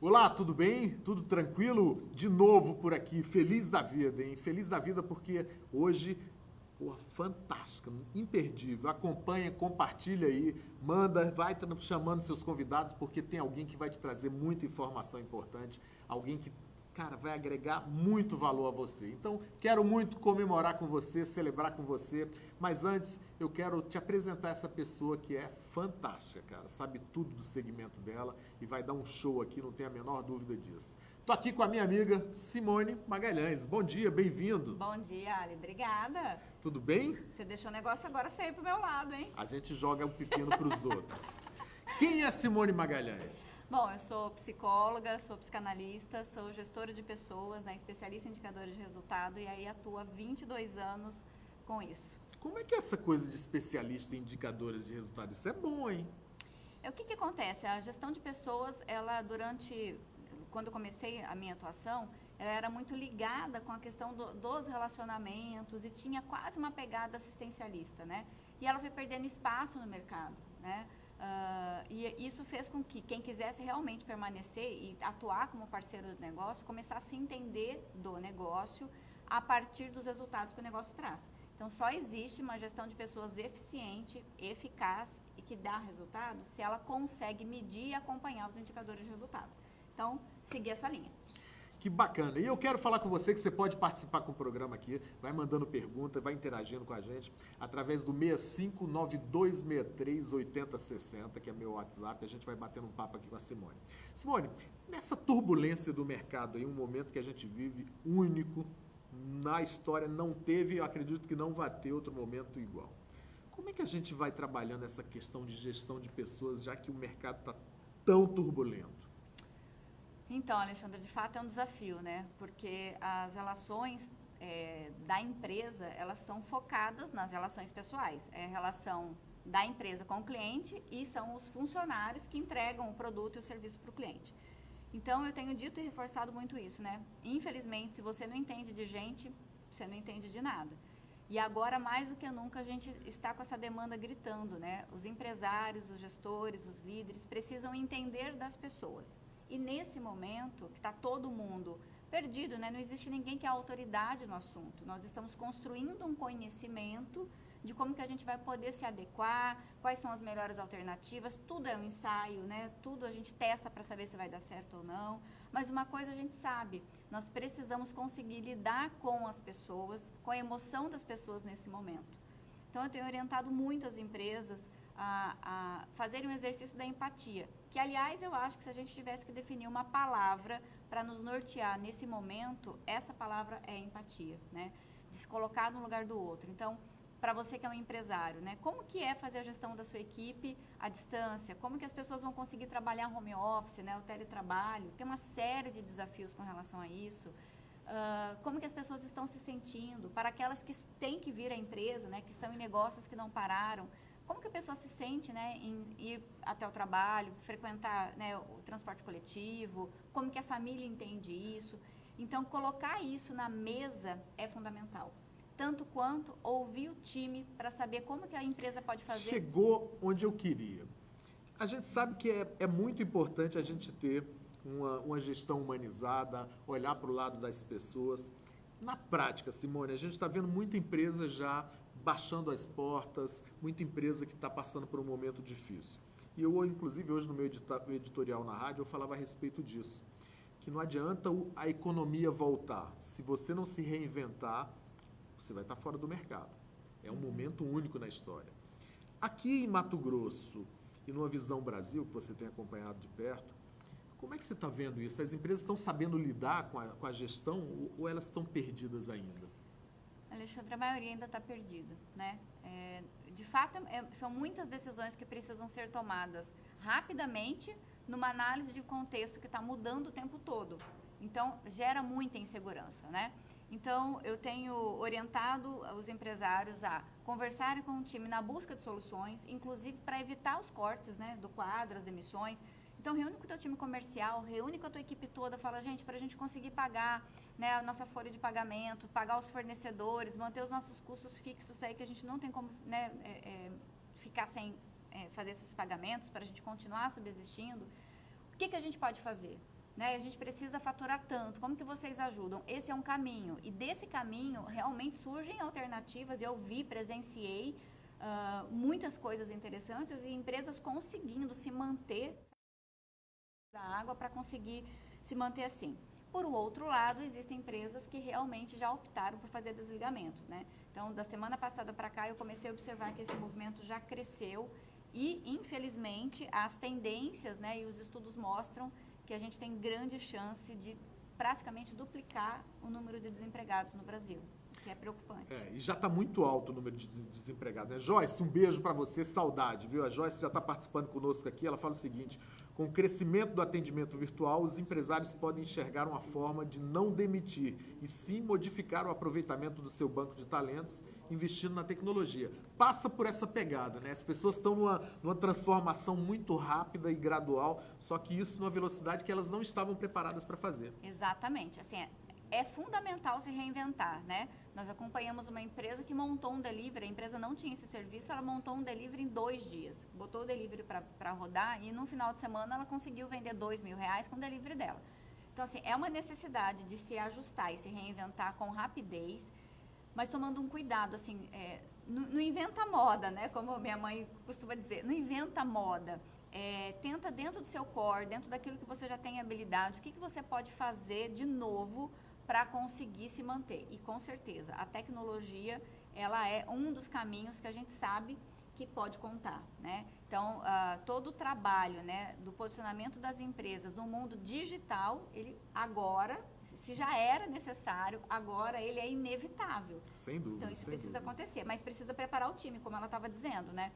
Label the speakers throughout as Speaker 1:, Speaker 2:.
Speaker 1: Olá, tudo bem? Tudo tranquilo? De novo por aqui, feliz da vida, hein? Feliz da vida porque hoje, pô, fantástica, imperdível. Acompanha, compartilha aí, manda, vai chamando seus convidados porque tem alguém que vai te trazer muita informação importante, alguém que, cara, vai agregar muito valor a você. Então, quero muito comemorar com você, celebrar com você, mas antes eu quero te apresentar essa pessoa que é fantástica, cara. Sabe tudo do segmento dela e vai dar um show aqui, não tenho a menor dúvida disso. Tô aqui com a minha amiga Simone Magalhães. Bom dia, bem-vindo.
Speaker 2: Bom dia, Ali. Obrigada.
Speaker 1: Tudo bem?
Speaker 2: Você deixou o negócio agora feio pro meu lado, hein?
Speaker 1: A gente joga o pepino pros outros. Quem é Simone Magalhães?
Speaker 2: Bom, eu sou psicóloga, sou psicanalista, sou gestora de pessoas, né, especialista em indicadores de resultado e aí atuo há 22 anos com isso.
Speaker 1: Como é que é essa coisa de especialista em indicadores de resultado? Isso é bom, hein?
Speaker 2: O que acontece? A gestão de pessoas, ela quando eu comecei a minha atuação, ela era muito ligada com a questão dos relacionamentos e tinha quase uma pegada assistencialista, né? E ela foi perdendo espaço no mercado, né? E isso fez com que quem quisesse realmente permanecer e atuar como parceiro do negócio começasse a entender do negócio a partir dos resultados que o negócio traz. Então, só existe uma gestão de pessoas eficiente, eficaz e que dá resultados se ela consegue medir e acompanhar os indicadores de resultado. Então, seguir essa linha.
Speaker 1: Que bacana. E eu quero falar com você que você pode participar com o programa aqui, vai mandando pergunta, vai interagindo com a gente através do 6592638060, que é meu WhatsApp, a gente vai batendo um papo aqui com a Simone. Simone, nessa turbulência do mercado aí, um momento que a gente vive único, na história não teve, eu acredito que não vai ter outro momento igual. Como é que a gente vai trabalhando essa questão de gestão de pessoas, já que o mercado está tão turbulento?
Speaker 2: Então, Alexandre, de fato é um desafio, né? Porque as relações da empresa, elas são focadas nas relações pessoais. É a relação da empresa com o cliente e são os funcionários que entregam o produto e o serviço para o cliente. Então, eu tenho dito e reforçado muito isso, né? Infelizmente, se você não entende de gente, você não entende de nada. E agora, mais do que nunca, a gente está com essa demanda gritando, né? Os empresários, os gestores, os líderes precisam entender das pessoas. E nesse momento, que está todo mundo perdido, né? Não existe ninguém que é autoridade no assunto. Nós estamos construindo um conhecimento de como que a gente vai poder se adequar, quais são as melhores alternativas. Tudo é um ensaio, né? Tudo a gente testa para saber se vai dar certo ou não. Mas uma coisa a gente sabe, nós precisamos conseguir lidar com as pessoas, com a emoção das pessoas nesse momento. Então, eu tenho orientado muitas empresas a fazerem um exercício da empatia, que, aliás, eu acho que se a gente tivesse que definir uma palavra para nos nortear nesse momento, essa palavra é empatia, né? De se colocar no lugar do outro. Então, para você que é um empresário, né? Como que é fazer a gestão da sua equipe à distância? Como que as pessoas vão conseguir trabalhar home office, né? O teletrabalho? Tem uma série de desafios com relação a isso. Como que as pessoas estão se sentindo? Para aquelas que têm que vir à empresa, né? Que estão em negócios que não pararam. Como que a pessoa se sente, né? Em ir até o trabalho, frequentar, né, o transporte coletivo? Como que a família entende isso? Então, colocar isso na mesa é fundamental. Tanto quanto ouvir o time para saber como que a empresa pode fazer.
Speaker 1: Chegou onde eu queria. A gente sabe que é muito importante a gente ter uma gestão humanizada, olhar para o lado das pessoas. Na prática, Simone, a gente está vendo muita empresa já baixando as portas, muita empresa que está passando por um momento difícil. E eu, inclusive, hoje no meu editorial na rádio, eu falava a respeito disso. Que não adianta a economia voltar. Se você não se reinventar, você vai estar fora do mercado. É um momento único na história. Aqui em Mato Grosso e numa visão Brasil, que você tem acompanhado de perto, como é que você está vendo isso? As empresas estão sabendo lidar com a gestão ou elas estão perdidas ainda?
Speaker 2: Alexandre, a maioria ainda está perdida, né? De fato, são muitas decisões que precisam ser tomadas rapidamente numa análise de contexto que está mudando o tempo todo. Então, gera muita insegurança, né? Então, eu tenho orientado os empresários a conversarem com o time na busca de soluções, inclusive para evitar os cortes, né, do quadro, as demissões. Então, reúne com o teu time comercial, reúne com a tua equipe toda, fala, gente, para a gente conseguir pagar, né, a nossa folha de pagamento, pagar os fornecedores, manter os nossos custos fixos aí, que a gente não tem como, né, ficar sem fazer esses pagamentos, para a gente continuar subsistindo. O que a gente pode fazer? né? A gente precisa faturar tanto, como que vocês ajudam? Esse é um caminho, e desse caminho realmente surgem alternativas, eu presenciei muitas coisas interessantes e empresas conseguindo se manter da água para conseguir se manter assim. Por outro lado, existem empresas que realmente já optaram por fazer desligamentos, né? Então, da semana passada para cá, eu comecei a observar que esse movimento já cresceu e, infelizmente, as tendências, né, e os estudos mostram que a gente tem grande chance de praticamente duplicar o número de desempregados no Brasil, o que é preocupante.
Speaker 1: E já está muito alto o número de desempregados, né? Joyce, um beijo para você, saudade, viu? A Joyce já está participando conosco aqui, ela fala o seguinte: com o crescimento do atendimento virtual, os empresários podem enxergar uma forma de não demitir e sim modificar o aproveitamento do seu banco de talentos investindo na tecnologia. Passa por essa pegada, né? As pessoas estão numa transformação muito rápida e gradual, só que isso numa velocidade que elas não estavam preparadas para fazer.
Speaker 2: Exatamente. Assim, é fundamental se reinventar, né? Nós acompanhamos uma empresa que montou um delivery, a empresa não tinha esse serviço, ela montou um delivery em 2 dias. Botou o delivery para rodar e no final de semana ela conseguiu vender R$2.000 com o delivery dela. Então, assim, é uma necessidade de se ajustar e se reinventar com rapidez, mas tomando um cuidado, assim, não inventa moda, né? Como minha mãe costuma dizer, não inventa moda. Tenta dentro do seu core, dentro daquilo que você já tem habilidade, o que você pode fazer de novo para conseguir se manter. E com certeza, a tecnologia, ela é um dos caminhos que a gente sabe que pode contar, né? Então, todo o trabalho, né, do posicionamento das empresas no mundo digital, ele agora, se já era necessário, agora ele é inevitável.
Speaker 1: Sem dúvida.
Speaker 2: Então, isso precisa acontecer, mas precisa preparar o time, como ela estava dizendo, né?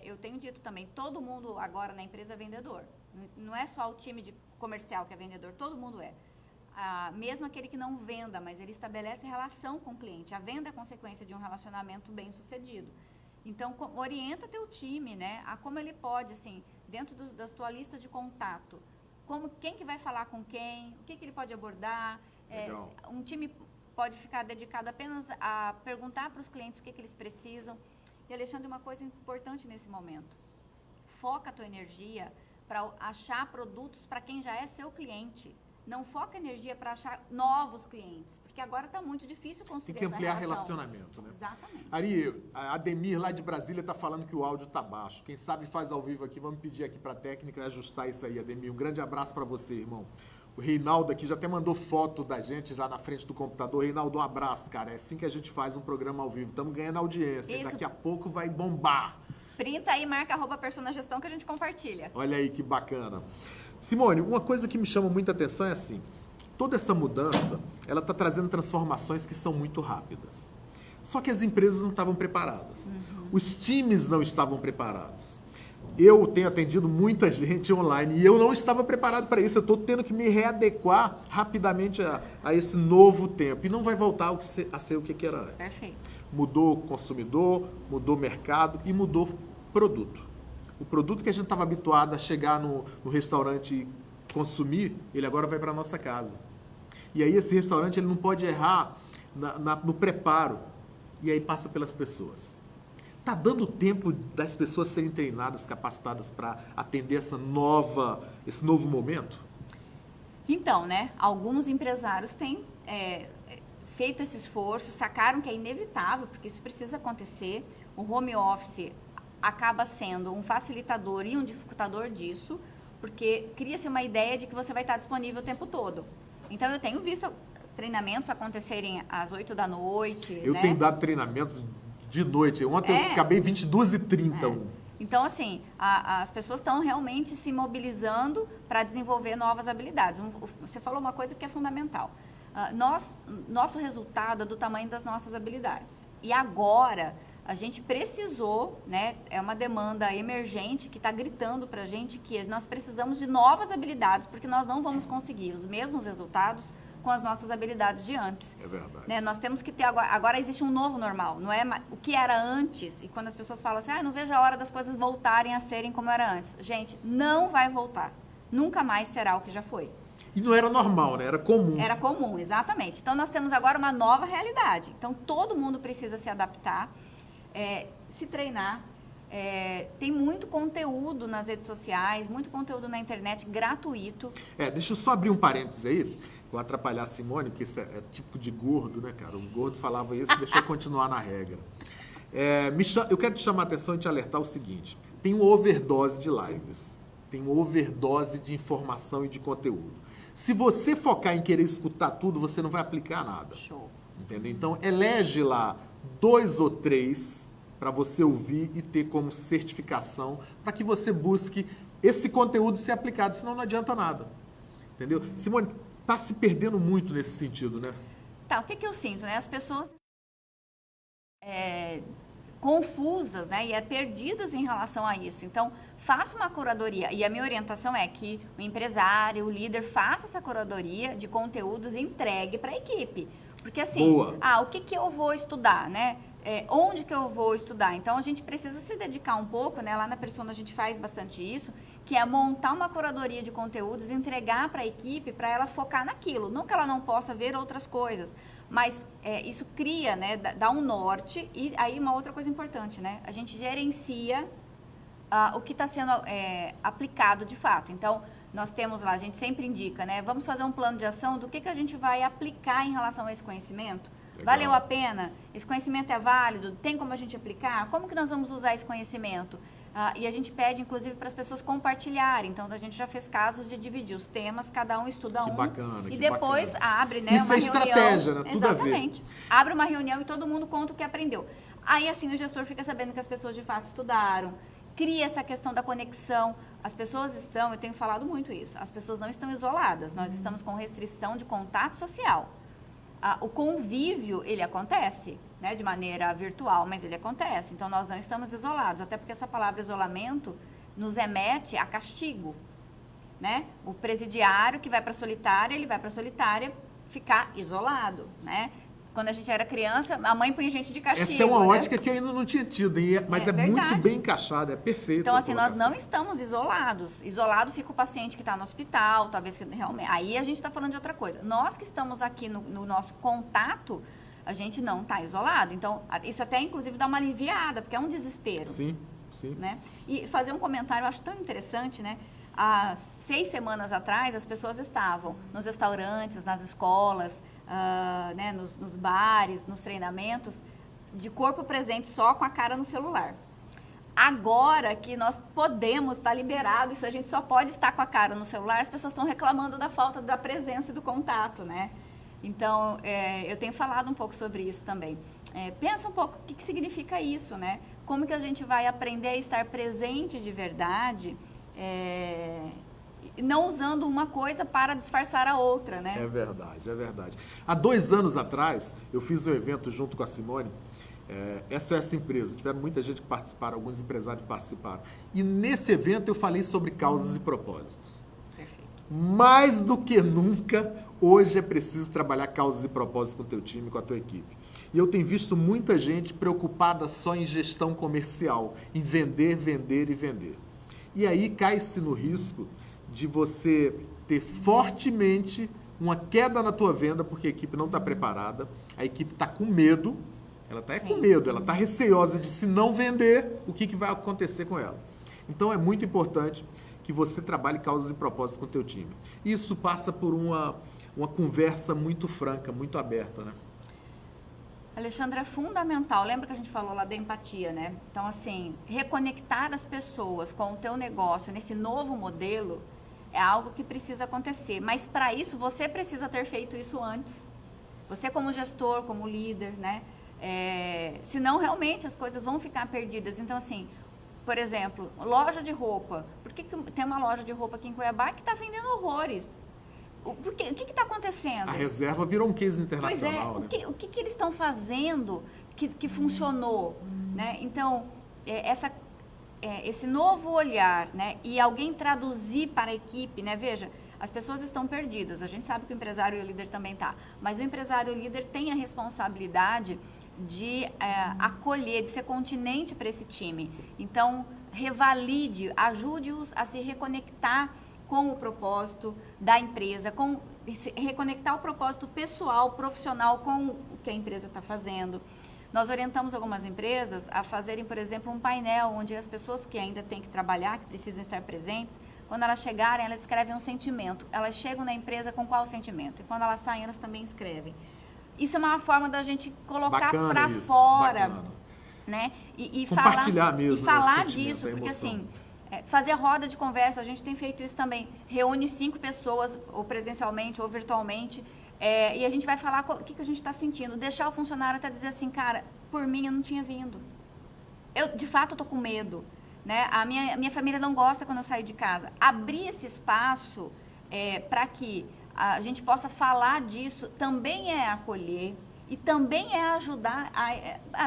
Speaker 2: Eu tenho dito também, todo mundo agora na empresa é vendedor. Não é só o time de comercial que é vendedor, todo mundo é. Mesmo aquele que não venda, mas ele estabelece relação com o cliente. A venda é consequência de um relacionamento bem sucedido. Então, orienta teu time, né? A como ele pode, assim, dentro da tua lista de contato, quem que vai falar com quem, o que ele pode abordar. Um time pode ficar dedicado apenas a perguntar para os clientes o que eles precisam. E, Alexandre, uma coisa importante nesse momento. Foca a tua energia para achar produtos para quem já é seu cliente. Não foca energia para achar novos clientes, porque agora está muito difícil construir essa relação. Tem que ampliar
Speaker 1: relacionamento, né?
Speaker 2: Exatamente.
Speaker 1: Ari, a Ademir lá de Brasília está falando que o áudio está baixo. Quem sabe faz ao vivo aqui, vamos pedir aqui para a técnica ajustar isso aí, Ademir. Um grande abraço para você, irmão. O Reinaldo aqui já até mandou foto da gente já na frente do computador. Reinaldo, um abraço, cara. É assim que a gente faz um programa ao vivo. Estamos ganhando audiência. Isso. Daqui a pouco vai bombar.
Speaker 2: Printa aí, marca @personagestão que a gente compartilha.
Speaker 1: Olha aí que bacana. Simone, uma coisa que me chama muita atenção é assim, toda essa mudança, ela está trazendo transformações que são muito rápidas. Só que as empresas não estavam preparadas. Os times não estavam preparados. Eu tenho atendido muita gente online e eu não estava preparado para isso. Eu estou tendo que me readequar rapidamente a esse novo tempo. E não vai voltar a ser o que era antes.
Speaker 2: Perfeito.
Speaker 1: Mudou o consumidor, mudou o mercado e mudou o produto. O produto que a gente estava habituado a chegar no restaurante e consumir, ele agora vai para a nossa casa. E aí esse restaurante ele não pode errar no preparo. E aí passa pelas pessoas. Está dando tempo das pessoas serem treinadas, capacitadas para atender esse novo momento?
Speaker 2: Então, né? Alguns empresários têm feito esse esforço, sacaram que é inevitável, porque isso precisa acontecer. O home office acaba sendo um facilitador e um dificultador disso, porque cria-se uma ideia de que você vai estar disponível o tempo todo. Então, eu tenho visto treinamentos acontecerem às 8 da noite.
Speaker 1: Eu tenho dado treinamentos de noite. Ontem eu acabei 22h30.
Speaker 2: Então, assim, as pessoas estão realmente se mobilizando para desenvolver novas habilidades. Você falou uma coisa que é fundamental. Nosso resultado é do tamanho das nossas habilidades. E agora a gente precisou, né? É uma demanda emergente que está gritando para a gente que nós precisamos de novas habilidades, porque nós não vamos conseguir os mesmos resultados com as nossas habilidades de antes.
Speaker 1: É verdade.
Speaker 2: Né? Nós temos que ter agora existe um novo normal, não é o que era antes. E quando as pessoas falam assim, não vejo a hora das coisas voltarem a serem como era antes. Gente, não vai voltar. Nunca mais será o que já foi.
Speaker 1: E não era normal, né? Era comum.
Speaker 2: Era comum, exatamente. Então, nós temos agora uma nova realidade. Então, todo mundo precisa se adaptar, se treinar. tem muito conteúdo nas redes sociais, muito conteúdo na internet gratuito.
Speaker 1: Deixa eu só abrir um parênteses aí, vou atrapalhar a Simone, porque isso é tipo de gordo, né, cara? O gordo falava isso, deixa eu continuar na regra. Eu quero te chamar a atenção e te alertar o seguinte, tem uma overdose de lives, tem uma overdose de informação e de conteúdo. Se você focar em querer escutar tudo, você não vai aplicar nada.
Speaker 2: Show.
Speaker 1: Entendeu? Então, elege lá 2 ou 3 para você ouvir e ter como certificação para que você busque esse conteúdo ser aplicado, senão não adianta nada. Entendeu? Simone, tá se perdendo muito nesse sentido, né?
Speaker 2: Tá, o que eu sinto, né? As pessoas confusas, né? E perdidas em relação a isso. Então, faça uma curadoria. E a minha orientação é que o empresário, o líder, faça essa curadoria de conteúdos e entregue para a equipe. Porque assim, o que eu vou estudar, né? Onde que eu vou estudar? Então, a gente precisa se dedicar um pouco, né? Lá na Persona a gente faz bastante isso, que é montar uma curadoria de conteúdos, entregar para a equipe, para ela focar naquilo. Não que ela não possa ver outras coisas, mas isso cria, né? Dá um norte. E aí, uma outra coisa importante, né? A gente gerencia o que está sendo aplicado de fato. Então, nós temos lá, a gente sempre indica, né? Vamos fazer um plano de ação do que a gente vai aplicar em relação a esse conhecimento. Legal. Valeu a pena? Esse conhecimento é válido? Tem como a gente aplicar? Como que nós vamos usar esse conhecimento? E a gente pede, inclusive, para as pessoas compartilharem. Então, a gente já fez casos de dividir os temas, cada um estuda um.
Speaker 1: Bacana,
Speaker 2: e depois abre, né,
Speaker 1: Isso
Speaker 2: uma
Speaker 1: reunião. Isso é estratégia, né? Tudo
Speaker 2: exatamente. Abre uma reunião e todo mundo conta o que aprendeu. Aí, assim, o gestor fica sabendo que as pessoas, de fato, estudaram. Cria essa questão da conexão. As pessoas estão, eu tenho falado muito isso, as pessoas não estão isoladas. Nós estamos com restrição de contato social. O convívio, ele acontece, né, de maneira virtual, mas ele acontece. Então, nós não estamos isolados, até porque essa palavra isolamento nos remete a castigo, né? O presidiário que vai para a solitária, ele vai para a solitária ficar isolado, né? Quando a gente era criança, a mãe punha gente de castigo.
Speaker 1: Essa é uma ótica que eu ainda não tinha tido, mas é muito bem encaixada, é perfeito.
Speaker 2: Então, assim, nós não estamos isolados. Isolado fica o paciente que está no hospital, talvez que realmente... Aí a gente está falando de outra coisa. Nós que estamos aqui no nosso contato, a gente não está isolado. Então, isso até, inclusive, dá uma aliviada, porque é um desespero.
Speaker 1: Sim, sim.
Speaker 2: Né? E fazer um comentário, eu acho tão interessante, né? Há 6 semanas atrás, as pessoas estavam nos restaurantes, nas escolas... né, nos bares, nos treinamentos, de corpo presente só com a cara no celular. Agora que nós podemos estar liberado, isso a gente só pode estar com a cara no celular, as pessoas estão reclamando da falta da presença e do contato, né? Então, eu tenho falado um pouco sobre isso também. Pensa um pouco o que significa isso, né? Como que a gente vai aprender a estar presente de verdade, não usando uma coisa para disfarçar a outra, né?
Speaker 1: É verdade, é verdade. Há 2 anos atrás, eu fiz um evento junto com a Simone, SOS Empresas, tiveram muita gente que participaram, alguns empresários que participaram. E nesse evento eu falei sobre causas e propósitos.
Speaker 2: Perfeito.
Speaker 1: Mais do que nunca, hoje é preciso trabalhar causas e propósitos com o teu time, com a tua equipe. E eu tenho visto muita gente preocupada só em gestão comercial, em vender, vender e vender. E aí cai-se no risco de você ter fortemente uma queda na tua venda, porque a equipe não está preparada, a equipe está com medo, ela está com medo, ela está receosa de se não vender, o que vai acontecer com ela. Então é muito importante que você trabalhe causas e propósitos com o teu time. Isso passa por uma conversa muito franca, muito aberta, né?
Speaker 2: Alexandre, é fundamental. Lembra que a gente falou lá da empatia, né? Então, assim, reconectar as pessoas com o teu negócio nesse novo modelo é algo que precisa acontecer. Mas, para isso, você precisa ter feito isso antes. Você como gestor, como líder, né? Senão, realmente, as coisas vão ficar perdidas. Então, assim, por exemplo, loja de roupa. Por que tem uma loja de roupa aqui em Cuiabá que está vendendo horrores? O que está acontecendo?
Speaker 1: A reserva virou um case internacional.
Speaker 2: Pois é, né? O que eles estão fazendo que funcionou? Né? Então, esse novo olhar, né? E alguém traduzir para a equipe, né? Veja, as pessoas estão perdidas, a gente sabe que o empresário e o líder também tá, mas o empresário e o líder têm a responsabilidade de acolher, de ser continente para esse time. Então, revalide, ajude-os a se reconectar com o propósito da empresa, reconectar o propósito pessoal, profissional com o que a empresa está fazendo. Nós orientamos algumas empresas a fazerem, por exemplo, um painel onde as pessoas que ainda têm que trabalhar, que precisam estar presentes, quando elas chegarem, elas escrevem um sentimento. Elas chegam na empresa com qual sentimento? E quando elas saem, elas também escrevem. Isso é uma forma da gente colocar para fora, né? E
Speaker 1: compartilhar
Speaker 2: falar,
Speaker 1: mesmo,
Speaker 2: e falar
Speaker 1: né,
Speaker 2: disso, porque assim, fazer roda de conversa, a gente tem feito isso também. Reúne 5 pessoas, ou presencialmente, ou virtualmente, e a gente vai falar o que a gente está sentindo. Deixar o funcionário até dizer assim, cara, por mim eu não tinha vindo. Eu, de fato, eu tô com medo. Né? A minha família não gosta quando eu saio de casa. Abrir esse espaço para que a gente possa falar disso também é acolher e também é ajudar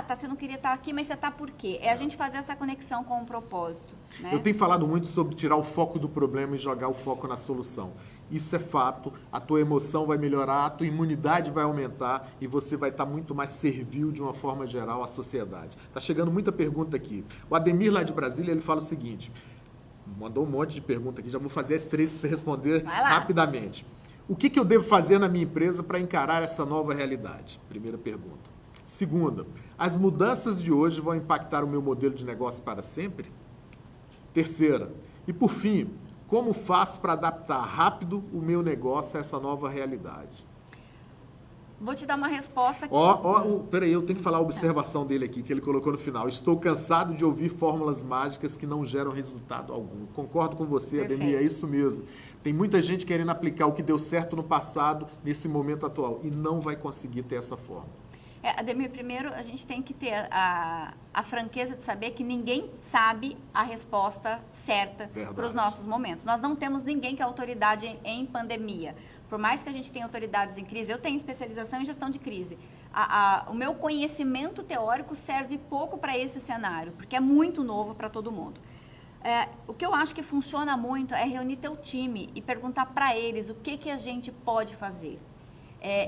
Speaker 2: tá, você não queria estar aqui, mas você está por quê? É a gente fazer essa conexão com o propósito. Né?
Speaker 1: Eu tenho falado muito sobre tirar o foco do problema e jogar o foco na solução. Isso é fato, a tua emoção vai melhorar, a tua imunidade vai aumentar e você vai estar muito mais servil de uma forma geral à sociedade. Tá chegando muita pergunta aqui. O Ademir lá de Brasília, ele fala o seguinte, mandou um monte de pergunta aqui, já vou fazer as 3 para você responder rapidamente. O que eu devo fazer na minha empresa para encarar essa nova realidade? Primeira pergunta. Segunda, as mudanças de hoje vão impactar o meu modelo de negócio para sempre? Terceira, e por fim, como faço para adaptar rápido o meu negócio a essa nova realidade?
Speaker 2: Vou te dar uma resposta aqui.
Speaker 1: Peraí, eu tenho que falar a observação dele aqui, que ele colocou no final. Estou cansado de ouvir fórmulas mágicas que não geram resultado algum. Concordo com você,
Speaker 2: Perfeito.
Speaker 1: Ademir, é isso mesmo. Tem muita gente querendo aplicar o que deu certo no passado, nesse momento atual, e não vai conseguir ter essa forma.
Speaker 2: Ademir, primeiro a gente tem que ter a franqueza de saber que ninguém sabe a resposta certa para os nossos momentos. Nós não temos ninguém que é autoridade em pandemia. Por mais que a gente tenha autoridades em crise, eu tenho especialização em gestão de crise. O meu conhecimento teórico serve pouco para esse cenário, porque é muito novo para todo mundo. O que eu acho que funciona muito é reunir teu time e perguntar para eles o que a gente pode fazer.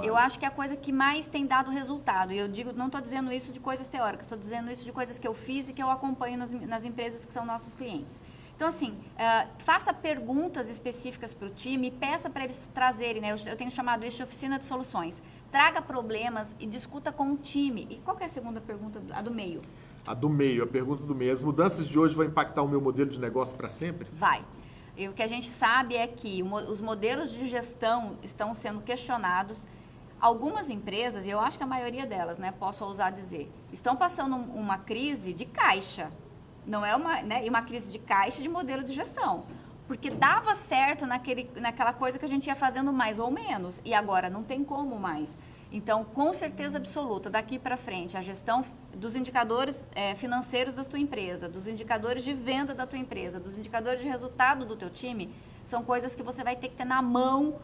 Speaker 2: Eu acho que é a coisa que mais tem dado resultado. E eu digo, não estou dizendo isso de coisas teóricas, estou dizendo isso de coisas que eu fiz e que eu acompanho nas empresas que são nossos clientes. Então, assim, faça perguntas específicas para o time e peça para eles trazerem, né? Eu tenho chamado isso de oficina de soluções. Traga problemas e discuta com o time. E qual que é a segunda pergunta? A do meio.
Speaker 1: A do meio, a pergunta do meio. As mudanças de hoje vão impactar o meu modelo de negócio para sempre?
Speaker 2: Vai. E o que a gente sabe é que os modelos de gestão estão sendo questionados. Algumas empresas, e eu acho que a maioria delas, né, posso ousar dizer, estão passando uma crise de caixa. Não é uma crise de caixa de modelo de gestão. Porque dava certo naquela coisa que a gente ia fazendo mais ou menos. E agora não tem como mais. Então, com certeza absoluta, daqui para frente, a gestão dos indicadores financeiros da tua empresa, dos indicadores de venda da tua empresa, dos indicadores de resultado do teu time, são coisas que você vai ter que ter na mão,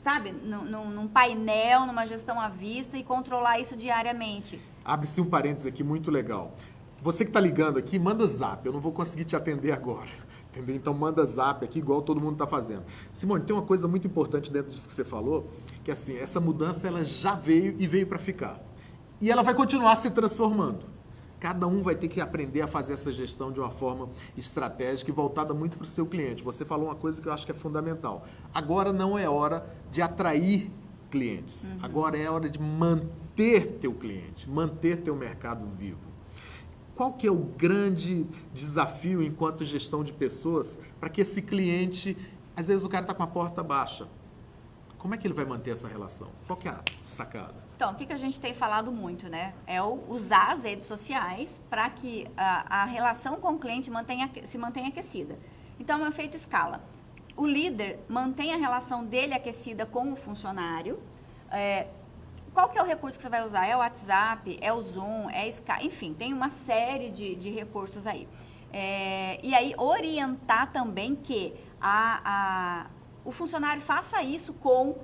Speaker 2: sabe? Num painel, numa gestão à vista e controlar isso diariamente.
Speaker 1: Abre-se um parênteses aqui muito legal. Você que está ligando aqui, manda zap. Eu não vou conseguir te atender agora. Entendeu? Então manda zap aqui, igual todo mundo está fazendo. Simone, tem uma coisa muito importante dentro disso que você falou, que assim, essa mudança ela já veio e veio para ficar. E ela vai continuar se transformando. Cada um vai ter que aprender a fazer essa gestão de uma forma estratégica e voltada muito para o seu cliente. Você falou uma coisa que eu acho que é fundamental. Agora não é hora de atrair clientes. Agora é hora de manter teu cliente, manter teu mercado vivo. Qual que é o grande desafio enquanto gestão de pessoas para que esse cliente, às vezes o cara está com a porta baixa, como é que ele vai manter essa relação? Qual que é a sacada?
Speaker 2: Então, o que a gente tem falado muito, né? É usar as redes sociais para que a relação com o cliente se mantenha aquecida. Então, é um efeito escala. O líder mantém a relação dele aquecida com o funcionário. Qual que é o recurso que você vai usar? É o WhatsApp, é o Zoom, é Skype, enfim, tem uma série de recursos aí. E aí, orientar também que o funcionário faça isso com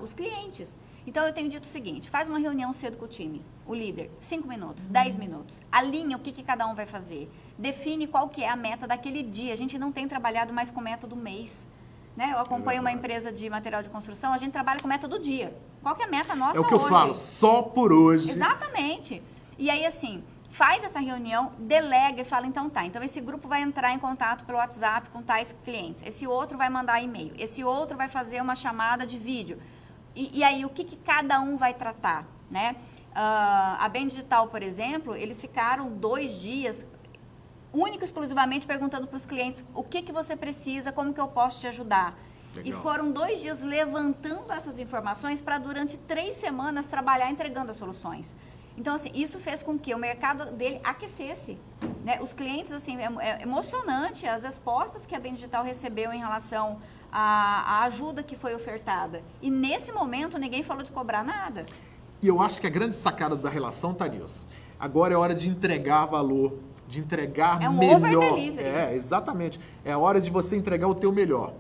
Speaker 2: os clientes. Então, eu tenho dito o seguinte, faz uma reunião cedo com o time, o líder, 5 minutos, 10 minutos, alinha o que cada um vai fazer, define qual que é a meta daquele dia. A gente não tem trabalhado mais com meta do mês. Né? Eu acompanho uma empresa de material de construção, a gente trabalha com meta do dia. Qual que é a meta nossa hoje?
Speaker 1: É o que eu falo, só por hoje.
Speaker 2: Exatamente. E aí, assim, faz essa reunião, delega e fala, então tá. Então, esse grupo vai entrar em contato pelo WhatsApp com tais clientes. Esse outro vai mandar e-mail. Esse outro vai fazer uma chamada de vídeo. E aí, o que cada um vai tratar, né? A Bem Digital, por exemplo, eles ficaram 2 dias única e exclusivamente perguntando para os clientes o que você precisa, como que eu posso te ajudar. Legal. E foram 2 dias levantando essas informações para durante 3 semanas trabalhar entregando as soluções. Então, assim, isso fez com que o mercado dele aquecesse, né? Os clientes, assim, é emocionante as respostas que a Bem Digital recebeu em relação à ajuda que foi ofertada. E nesse momento ninguém falou de cobrar nada.
Speaker 1: E eu acho que a grande sacada da relação está nisso. Agora é hora de entregar valor, de entregar melhor.
Speaker 2: É um over delivery.
Speaker 1: Exatamente. É hora de você entregar o teu melhor.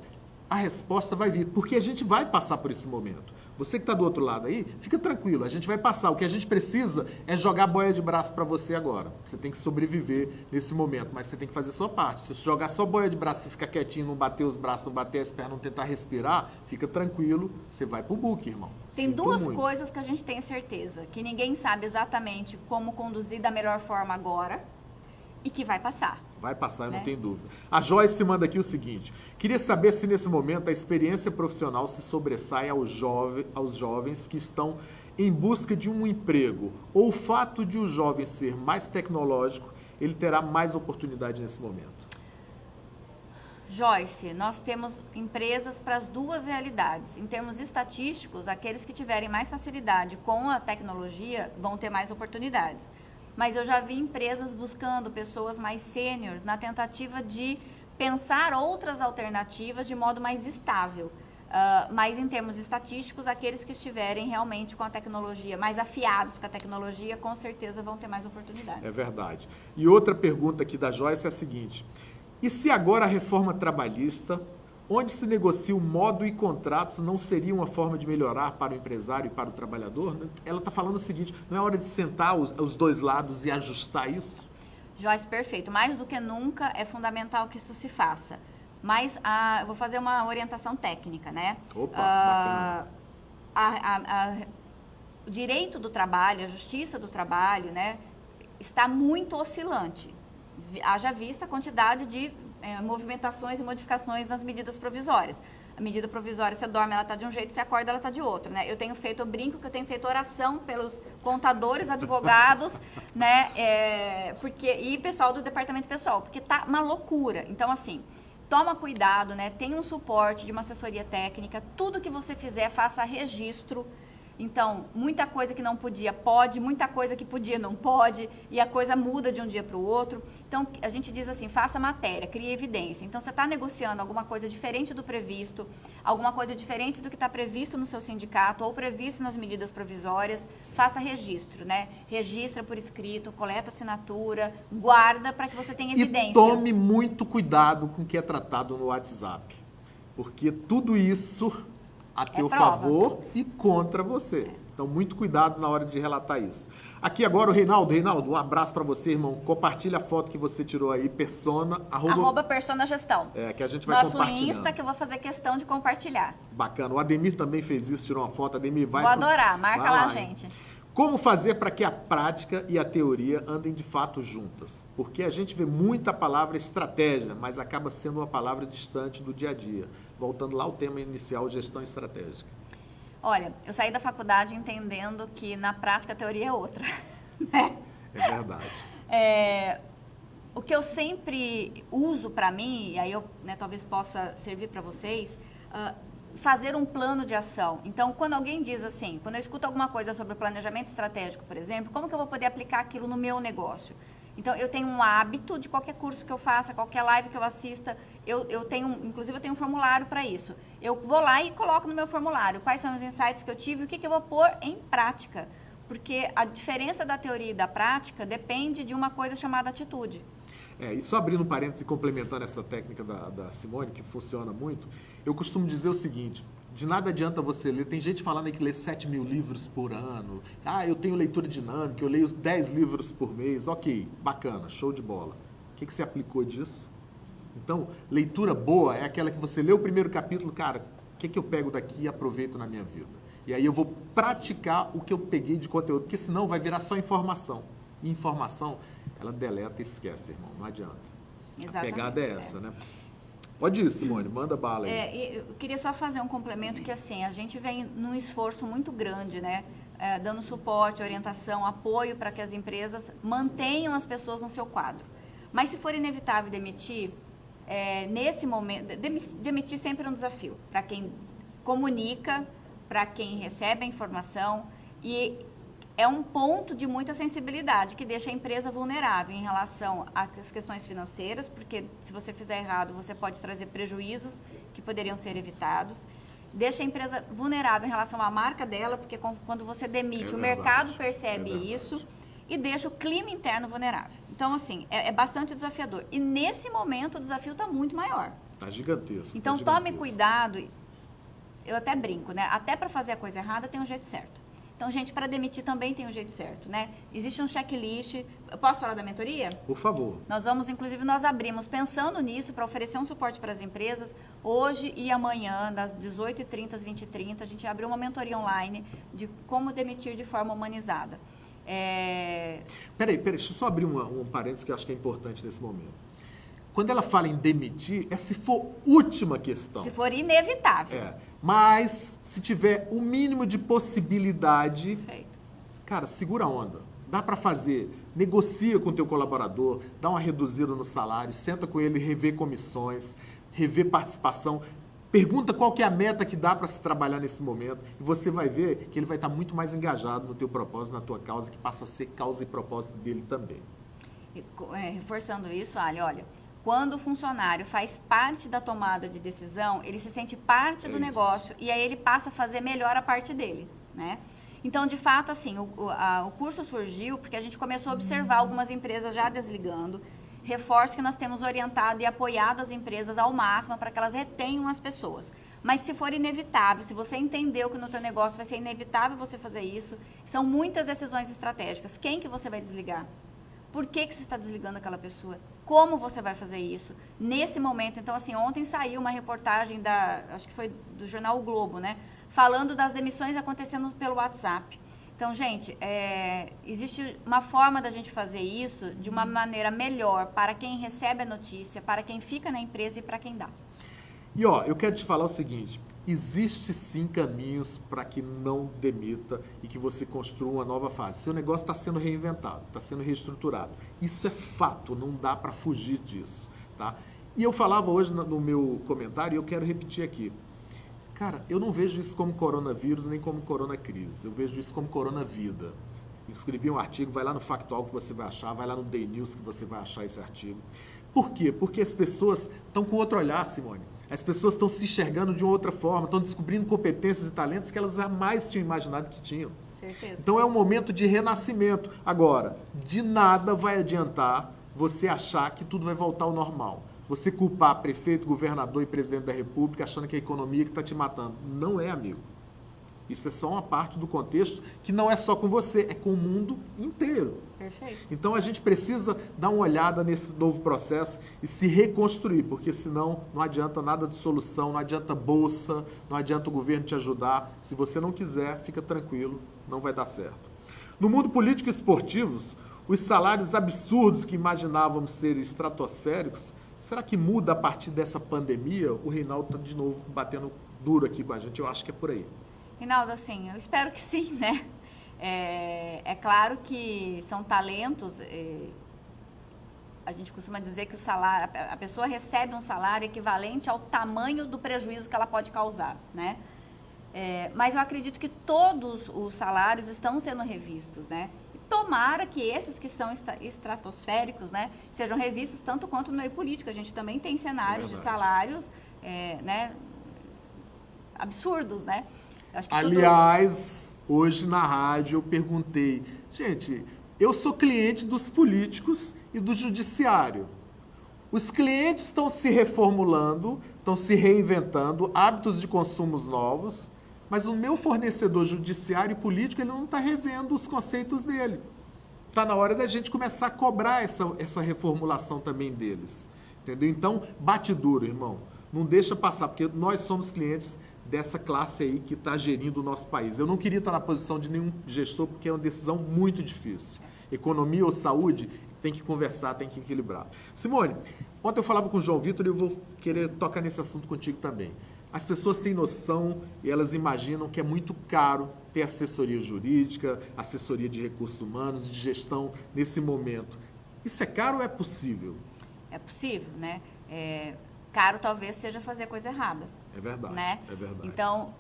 Speaker 1: A resposta vai vir, porque a gente vai passar por esse momento. Você que está do outro lado aí, fica tranquilo, a gente vai passar. O que a gente precisa é jogar boia de braço para você agora. Você tem que sobreviver nesse momento, mas você tem que fazer a sua parte. Se você jogar só boia de braço e ficar quietinho, não bater os braços, não bater as pernas, não tentar respirar, fica tranquilo, você vai pro book, irmão.
Speaker 2: Tem duas coisas que a gente tem certeza, que ninguém sabe exatamente como conduzir da melhor forma agora e que vai passar.
Speaker 1: Vai passar, eu não tenho dúvida. A Joyce manda aqui o seguinte: queria saber se nesse momento a experiência profissional se sobressai aos jovens que estão em busca de um emprego, ou o fato de o jovem ser mais tecnológico, ele terá mais oportunidade nesse momento.
Speaker 2: Joyce, nós temos empresas para as duas realidades. Em termos estatísticos, aqueles que tiverem mais facilidade com a tecnologia vão ter mais oportunidades. Mas eu já vi empresas buscando pessoas mais sêniores na tentativa de pensar outras alternativas de modo mais estável. Mas em termos estatísticos, aqueles que estiverem realmente com a tecnologia, mais afiados com a tecnologia, com certeza vão ter mais oportunidades.
Speaker 1: É verdade. E outra pergunta aqui da Joyce é a seguinte: e se agora a reforma trabalhista, onde se negocia o modo e contratos, não seria uma forma de melhorar para o empresário e para o trabalhador? Ela está falando o seguinte: não é hora de sentar os dois lados e ajustar isso?
Speaker 2: Joyce, perfeito. Mais do que nunca é fundamental que isso se faça. Mas eu vou fazer uma orientação técnica, né?
Speaker 1: Opa, bacana.
Speaker 2: O direito do trabalho, a justiça do trabalho, né, está muito oscilante. Haja vista a quantidade de movimentações e modificações nas medidas provisórias. A medida provisória, você dorme, ela está de um jeito, você acorda, ela está de outro, né? Eu brinco que eu tenho feito oração pelos contadores, advogados, né? E pessoal do departamento pessoal, porque tá uma loucura. Então, assim, toma cuidado, né? Tem um suporte de uma assessoria técnica, tudo que você fizer, faça registro. Então, muita coisa que não podia, pode, muita coisa que podia, não pode, e a coisa muda de um dia para o outro. Então, a gente diz assim, faça matéria, crie evidência. Então, você está negociando alguma coisa diferente do previsto, alguma coisa diferente do que está previsto no seu sindicato ou previsto nas medidas provisórias, faça registro, né? Registra por escrito, coleta assinatura, guarda para que você tenha evidência.
Speaker 1: E tome muito cuidado com o que é tratado no WhatsApp, porque tudo isso a teu favor e contra você. Então, muito cuidado na hora de relatar isso. Aqui agora o Reinaldo. Reinaldo, um abraço para você, irmão. Compartilha a foto que você tirou aí,
Speaker 2: arroba Persona Gestão.
Speaker 1: Que a gente vai compartilhando.
Speaker 2: Nosso Insta, que eu vou fazer questão de compartilhar.
Speaker 1: Bacana. O Ademir também fez isso, tirou uma foto. Ademir, vai...
Speaker 2: Vou adorar. Marca lá, gente.
Speaker 1: Como fazer para que a prática e a teoria andem de fato juntas? Porque a gente vê muita palavra estratégia, mas acaba sendo uma palavra distante do dia a dia. Voltando lá ao tema inicial, gestão estratégica.
Speaker 2: Olha, eu saí da faculdade entendendo que na prática a teoria é outra.
Speaker 1: É verdade.
Speaker 2: O que eu sempre uso para mim, e aí eu talvez possa servir para vocês, fazer um plano de ação. Então, quando alguém diz assim, quando eu escuto alguma coisa sobre planejamento estratégico, por exemplo, como que eu vou poder aplicar aquilo no meu negócio? Então, eu tenho um hábito de qualquer curso que eu faça, qualquer live que eu assista, inclusive eu tenho um formulário para isso. Eu vou lá e coloco no meu formulário quais são os insights que eu tive e o que eu vou pôr em prática. Porque a diferença da teoria e da prática depende de uma coisa chamada atitude.
Speaker 1: E só abrindo um parênteses e complementando essa técnica da Simone, que funciona muito, eu costumo dizer o seguinte: de nada adianta você ler. Tem gente falando aí que lê 7 mil livros por ano. Eu tenho leitura dinâmica, eu leio 10 livros por mês. Ok, bacana, show de bola. O que você aplicou disso? Então, leitura boa é aquela que você lê o primeiro capítulo, cara, o que eu pego daqui e aproveito na minha vida? E aí eu vou praticar o que eu peguei de conteúdo, porque senão vai virar só informação. E informação, ela deleta e esquece, irmão, não adianta. Exatamente. A pegada é essa, né? Pode ir, Simone, manda bala aí.
Speaker 2: Eu queria só fazer um complemento que, assim, a gente vem num esforço muito grande, né, dando suporte, orientação, apoio para que as empresas mantenham as pessoas no seu quadro. Mas se for inevitável demitir, nesse momento, demitir sempre é um desafio para quem comunica, para quem recebe a informação, e é um ponto de muita sensibilidade que deixa a empresa vulnerável em relação às questões financeiras, porque se você fizer errado, você pode trazer prejuízos que poderiam ser evitados. Deixa a empresa vulnerável em relação à marca dela, porque quando você demite, o mercado percebe isso, e deixa o clima interno vulnerável. Então, assim, é bastante desafiador. E nesse momento o desafio está muito maior.
Speaker 1: Está gigantesco.
Speaker 2: Então, tome cuidado. Eu até brinco, né? Até para fazer a coisa errada tem um jeito certo. Então, gente, para demitir também tem um jeito certo, né? Existe um checklist. Eu posso falar da mentoria?
Speaker 1: Por favor.
Speaker 2: Nós abrimos pensando nisso para oferecer um suporte para as empresas. Hoje e amanhã, das 18h30 às 20h30, a gente abriu uma mentoria online de como demitir de forma humanizada.
Speaker 1: Peraí, deixa eu só abrir um parênteses que eu acho que é importante nesse momento. Quando ela fala em demitir, é se for última questão.
Speaker 2: Se for inevitável.
Speaker 1: Mas, se tiver o mínimo de possibilidade,
Speaker 2: Perfeito.
Speaker 1: Cara, segura a onda. Dá para fazer. Negocia com o teu colaborador, dá uma reduzida no salário, senta com ele, rever comissões, rever participação. Pergunta qual que é a meta que dá para se trabalhar nesse momento e você vai ver que ele vai estar muito mais engajado no teu propósito, na tua causa, que passa a ser causa e propósito dele também.
Speaker 2: Reforçando isso, olha, quando o funcionário faz parte da tomada de decisão, ele se sente parte do negócio e aí ele passa a fazer melhor a parte dele, né? Então, de fato, assim, o curso surgiu porque a gente começou a observar algumas empresas já desligando. Reforço que nós temos orientado e apoiado as empresas ao máximo para que elas retenham as pessoas. Mas se for inevitável, se você entendeu que no teu negócio vai ser inevitável você fazer isso, são muitas decisões estratégicas. Quem que você vai desligar? Por que você está desligando aquela pessoa? Como você vai fazer isso? Nesse momento, então, assim, ontem saiu uma reportagem acho que foi do jornal O Globo, né? Falando das demissões acontecendo pelo WhatsApp. Então, gente, existe uma forma da gente fazer isso de uma maneira melhor para quem recebe a notícia, para quem fica na empresa e para quem dá.
Speaker 1: E, eu quero te falar o seguinte, existe sim caminhos para que não demita e que você construa uma nova fase. Seu negócio está sendo reinventado, está sendo reestruturado. Isso é fato, não dá para fugir disso, tá? E eu falava hoje no meu comentário e eu quero repetir aqui. Cara, eu não vejo isso como coronavírus nem como coronacrise. Eu vejo isso como coronavida. Escrevi um artigo, vai lá no Factual que você vai achar, vai lá no Day News que você vai achar esse artigo. Por quê? Porque as pessoas estão com outro olhar, Simone. As pessoas estão se enxergando de uma outra forma, estão descobrindo competências e talentos que elas jamais tinham imaginado que tinham.
Speaker 2: Certeza.
Speaker 1: Então é um momento de renascimento. Agora, de nada vai adiantar você achar que tudo vai voltar ao normal. Você culpar prefeito, governador e presidente da República achando que é a economia que está te matando. Não é, amigo. Isso é só uma parte do contexto que não é só com você, é com o mundo inteiro.
Speaker 2: Perfeito.
Speaker 1: Então a gente precisa dar uma olhada nesse novo processo e se reconstruir, porque senão não adianta nada de solução, não adianta bolsa, não adianta o governo te ajudar. Se você não quiser, fica tranquilo, não vai dar certo. No mundo político e esportivos, os salários absurdos que imaginávamos ser estratosféricos, será que muda a partir dessa pandemia? O Reinaldo está de novo batendo duro aqui com a gente, eu acho que é por aí.
Speaker 2: Reinaldo, assim, eu espero que sim, né? É claro que são talentos, a gente costuma dizer que o salário, a pessoa recebe um salário equivalente ao tamanho do prejuízo que ela pode causar, né? Mas eu acredito que todos os salários estão sendo revistos, né? E tomara que esses que são estratosféricos, né, sejam revistos tanto quanto no meio político. A gente também tem cenários de salários, né, absurdos, né?
Speaker 1: Aliás, hoje na rádio eu perguntei, gente, eu sou cliente dos políticos e do judiciário. Os clientes estão se reformulando, estão se reinventando, hábitos de consumos novos, mas o meu fornecedor judiciário e político, ele não está revendo os conceitos dele. Está na hora da gente começar a cobrar essa reformulação também deles. Entendeu? Então, bate duro, irmão. Não deixa passar, porque nós somos clientes dessa classe aí que está gerindo o nosso país. Eu não queria estar na posição de nenhum gestor, porque é uma decisão muito difícil. Economia ou saúde, tem que conversar, tem que equilibrar. Simone, ontem eu falava com o João Vitor e eu vou querer tocar nesse assunto contigo também. As pessoas têm noção e elas imaginam que é muito caro ter assessoria jurídica, assessoria de recursos humanos, de gestão nesse momento. Isso é caro ou é possível?
Speaker 2: É possível, né? Caro talvez seja fazer coisa errada.
Speaker 1: É verdade,
Speaker 2: né?
Speaker 1: é verdade.
Speaker 2: Então,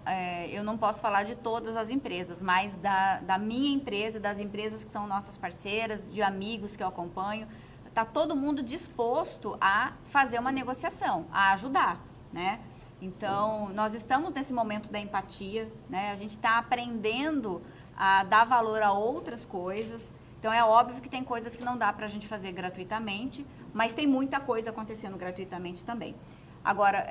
Speaker 2: eu não posso falar de todas as empresas, mas da minha empresa, das empresas que são nossas parceiras, de amigos que eu acompanho, está todo mundo disposto a fazer uma negociação, a ajudar, né? Então, nós estamos nesse momento da empatia, né? A gente está aprendendo a dar valor a outras coisas. Então, é óbvio que tem coisas que não dá para a gente fazer gratuitamente, mas tem muita coisa acontecendo gratuitamente também. Agora,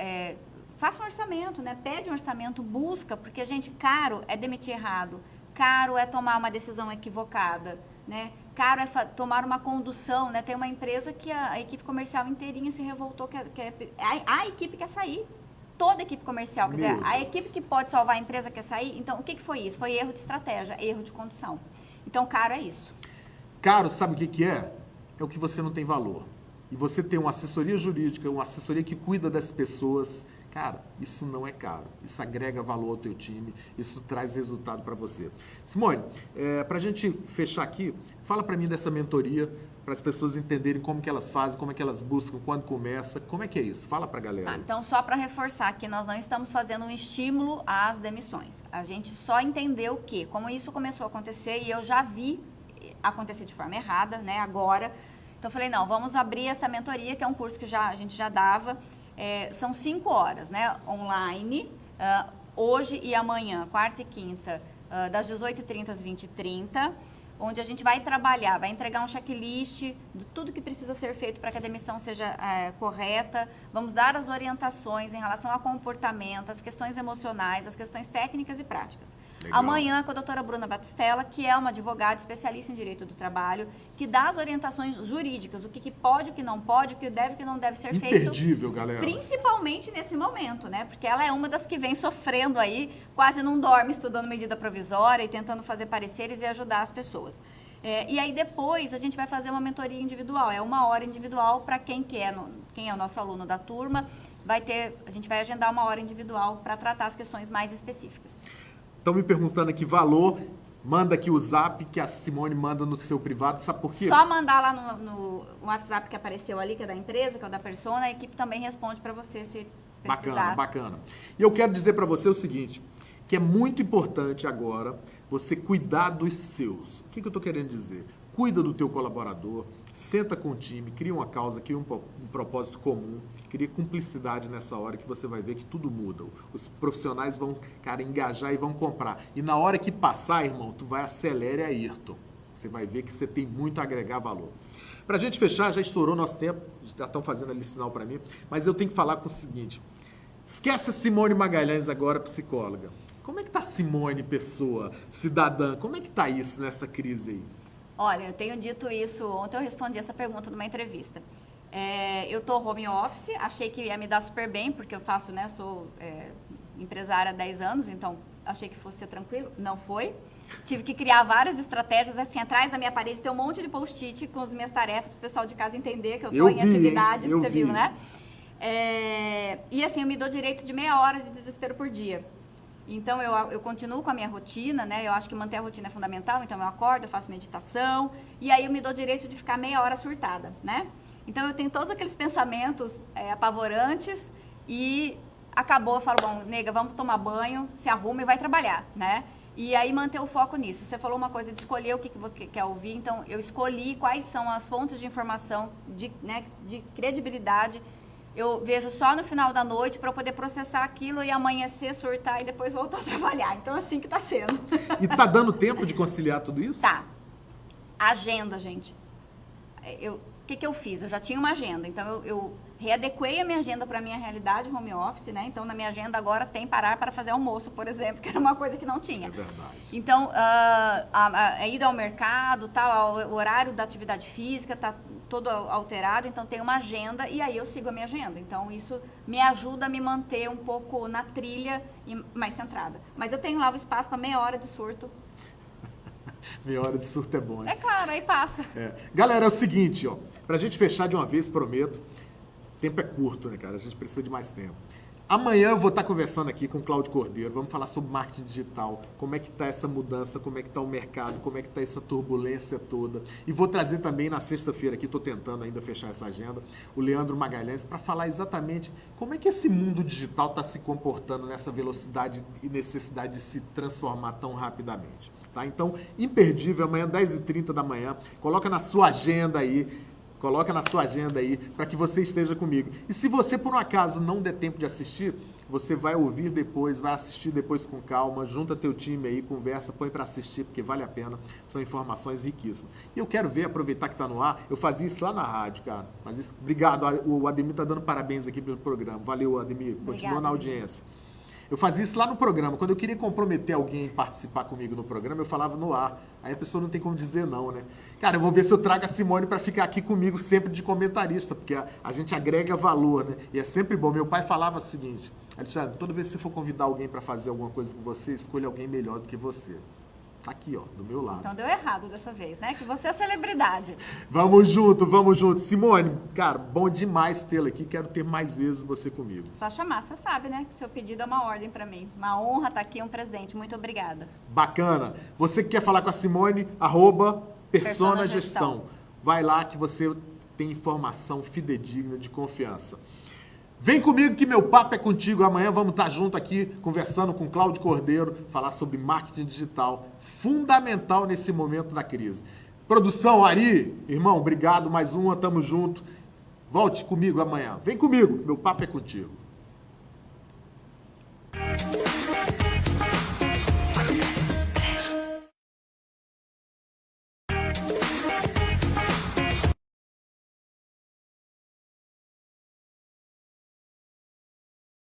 Speaker 2: faça um orçamento, né? Pede um orçamento, busca, porque, gente, caro é demitir errado, caro é tomar uma decisão equivocada, né? Caro é tomar uma condução, né? Tem uma empresa que a equipe comercial inteirinha se revoltou, a equipe quer sair. Toda a equipe comercial, quer dizer, a equipe que pode salvar a empresa quer sair. Então, o que foi isso? Foi erro de estratégia, erro de condução. Então, caro é isso.
Speaker 1: Caro, sabe o que é? É o que você não tem valor. E você tem uma assessoria jurídica, uma assessoria que cuida das pessoas. Cara, isso não é caro. Isso agrega valor ao teu time, isso traz resultado para você. Simone, para a gente fechar aqui, fala para mim dessa mentoria, para as pessoas entenderem como que elas fazem, como é que elas buscam, quando começa, como é que é isso? Fala para a galera.
Speaker 2: Então, só para reforçar que nós não estamos fazendo um estímulo às demissões. A gente só entendeu que, como isso começou a acontecer, e eu já vi acontecer de forma errada, né, agora. Então, eu falei, não, vamos abrir essa mentoria, que é um curso que a gente já dava. São 5 horas, né, online, hoje e amanhã, quarta e quinta, das 18h30 às 20h30, onde a gente vai trabalhar, vai entregar um checklist de tudo que precisa ser feito para que a demissão seja correta, vamos dar as orientações em relação ao comportamento, as questões emocionais, as questões técnicas e práticas. Legal. Amanhã com a doutora Bruna Batistella, que é uma advogada especialista em direito do trabalho, que dá as orientações jurídicas, o que pode, o que não pode, o que deve e o que não deve ser feito.
Speaker 1: Imperdível, galera.
Speaker 2: Principalmente nesse momento, né? Porque ela é uma das que vem sofrendo aí, quase não dorme estudando medida provisória e tentando fazer pareceres e ajudar as pessoas. E aí depois a gente vai fazer uma mentoria individual, é 1 hora individual para quem é o nosso aluno da turma, a gente vai agendar 1 hora individual para tratar as questões mais específicas.
Speaker 1: Estão me perguntando aqui valor, manda aqui o zap que a Simone manda no seu privado, sabe por quê?
Speaker 2: Só mandar lá no WhatsApp que apareceu ali, que é da empresa, que é o da Persona, a equipe também responde para você se precisar.
Speaker 1: Bacana. E eu quero dizer para você o seguinte, que é muito importante agora você cuidar dos seus. O que eu estou querendo dizer? Cuida do teu colaborador, senta com o time, cria uma causa, cria um propósito comum, cria cumplicidade nessa hora que você vai ver que tudo muda. Os profissionais vão, cara, engajar e vão comprar. E na hora que passar, irmão, tu vai acelere a Ayrton. Você vai ver que você tem muito a agregar valor. Pra gente fechar, já estourou nosso tempo, já estão fazendo ali sinal para mim, mas eu tenho que falar com o seguinte, esquece a Simone Magalhães agora, psicóloga. Como é que tá a Simone, pessoa, cidadã? Como é que tá isso nessa crise aí?
Speaker 2: Olha, eu tenho dito isso, ontem eu respondi essa pergunta numa entrevista. Eu tô home office, achei que ia me dar super bem, porque eu sou empresária há 10 anos, então achei que fosse ser tranquilo, não foi. Tive que criar várias estratégias, assim, atrás da minha parede tem um monte de post-it com as minhas tarefas, para o pessoal de casa entender que eu tô em atividade, você viu, né? E assim, eu me dou direito de meia hora de desespero por dia. Então, eu continuo com a minha rotina, né? Eu acho que manter a rotina é fundamental. Então, eu acordo, eu faço meditação. E aí, eu me dou direito de ficar meia hora surtada, né? Então, eu tenho todos aqueles pensamentos apavorantes. E acabou, eu falo, bom, nega, vamos tomar banho, se arruma e vai trabalhar, né? E aí, manter o foco nisso. Você falou uma coisa de escolher o que você quer ouvir. Então, eu escolhi quais são as fontes de informação de credibilidade. Eu vejo só no final da noite para poder processar aquilo e amanhecer, surtar e depois voltar a trabalhar. Então, assim que tá sendo.
Speaker 1: E tá dando tempo de conciliar tudo isso?
Speaker 2: Tá. Agenda, gente. O que eu fiz? Eu já tinha uma agenda. Então, eu readequei a minha agenda para a minha realidade home office, né? Então, na minha agenda agora tem parar para fazer almoço, por exemplo, que era uma coisa que não tinha.
Speaker 1: É verdade.
Speaker 2: Então, a ida ao mercado, tal, o horário da atividade física tá todo alterado, então tem uma agenda e aí eu sigo a minha agenda. Então, isso me ajuda a me manter um pouco na trilha e mais centrada. Mas eu tenho lá o espaço para meia hora de surto.
Speaker 1: Meia hora de surto é bom, hein?
Speaker 2: É claro, aí passa.
Speaker 1: Galera, é o seguinte, ó, pra gente fechar de uma vez, prometo, o tempo é curto, né, cara? A gente precisa de mais tempo. Amanhã eu vou estar conversando aqui com o Cláudio Cordeiro, vamos falar sobre marketing digital, como é que está essa mudança, como é que está o mercado, como é que está essa turbulência toda. E vou trazer também na sexta-feira aqui, estou tentando ainda fechar essa agenda, o Leandro Magalhães, para falar exatamente como é que esse mundo digital está se comportando nessa velocidade e necessidade de se transformar tão rapidamente. Tá? Então, imperdível, amanhã 10h30 da manhã, coloca na sua agenda aí, para que você esteja comigo. E se você, por um acaso, não der tempo de assistir, você vai ouvir depois, vai assistir depois com calma, junta teu time aí, conversa, põe para assistir, porque vale a pena, são informações riquíssimas. E eu quero ver, aproveitar que está no ar, eu fazia isso lá na rádio, cara. Mas isso, obrigado, o Ademir está dando parabéns aqui pelo programa. Valeu, Ademir, continua na audiência. Eu fazia isso lá no programa. Quando eu queria comprometer alguém a participar comigo no programa, eu falava no ar. Aí a pessoa não tem como dizer não, né? Cara, eu vou ver se eu trago a Simone para ficar aqui comigo sempre de comentarista, porque a gente agrega valor, né? E é sempre bom. Meu pai falava o seguinte: Alexandre, toda vez que você for convidar alguém para fazer alguma coisa com você, escolha alguém melhor do que você. Tá aqui, ó, do meu lado.
Speaker 2: Então deu errado dessa vez, né? Que você é celebridade.
Speaker 1: Vamos junto, vamos junto. Simone, cara, bom demais tê-la aqui. Quero ter mais vezes você comigo.
Speaker 2: Só chamar, você sabe, né? Que seu pedido é uma ordem para mim. Uma honra estar aqui, um presente. Muito obrigada.
Speaker 1: Bacana. Você que quer falar com a Simone, @Persona Gestão. Vai lá que você tem informação fidedigna, de confiança. Vem comigo que meu papo é contigo. Amanhã vamos estar junto aqui conversando com Cláudio Cordeiro, falar sobre marketing digital, fundamental nesse momento da crise. Produção, Ari, irmão, obrigado, mais uma, tamo junto. Volte comigo amanhã. Vem comigo, meu papo é contigo.